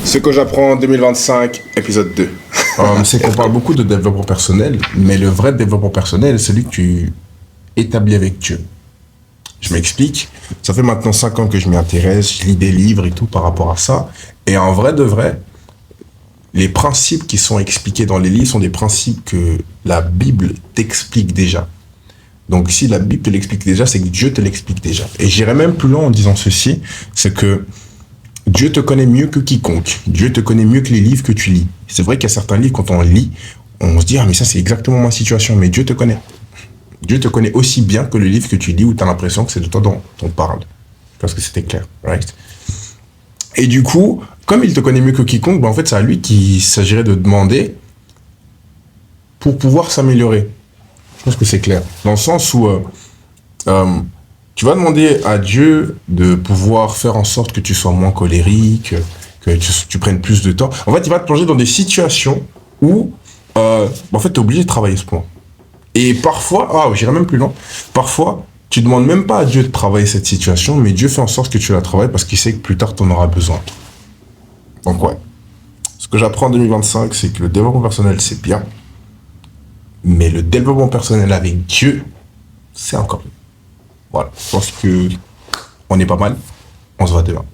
Ce que j'apprends en 2025, épisode 2. C'est qu'on parle beaucoup de développement personnel, mais le vrai développement personnel, c'est celui que tu établis avec Dieu. Je m'explique. Ça fait maintenant 5 ans que je m'y intéresse, je lis des livres et tout par rapport à ça. Et en vrai de vrai, les principes qui sont expliqués dans les livres sont des principes que la Bible t'explique déjà. Donc si la Bible te l'explique déjà, c'est que Dieu te l'explique déjà. Et j'irai même plus loin en disant ceci, c'est que Dieu te connaît mieux que quiconque. Dieu te connaît mieux que les livres que tu lis. C'est vrai qu'il y a certains livres, quand on lit, on se dit « Ah, mais ça, c'est exactement ma situation. » Mais Dieu te connaît. Dieu te connaît aussi bien que le livre que tu lis où tu as l'impression que c'est de toi dont on parle. Parce que c'était clair, right? Et du coup, comme il te connaît mieux que quiconque, ben en fait, c'est à lui qu'il s'agirait de demander pour pouvoir s'améliorer. Je pense que c'est clair. Dans le sens où tu vas demander à Dieu de pouvoir faire en sorte que tu sois moins colérique, que tu prennes plus de temps. En fait, il va te plonger dans des situations où en fait, tu es obligé de travailler ce point. Et parfois, j'irai même plus loin, parfois, tu ne demandes même pas à Dieu de travailler cette situation, mais Dieu fait en sorte que tu la travailles parce qu'il sait que plus tard, tu en auras besoin. Donc ouais, ce que j'apprends en 2025, c'est que le développement personnel, c'est bien, mais le développement personnel avec Dieu, c'est encore mieux. Voilà, je pense que on est pas mal. On se voit demain.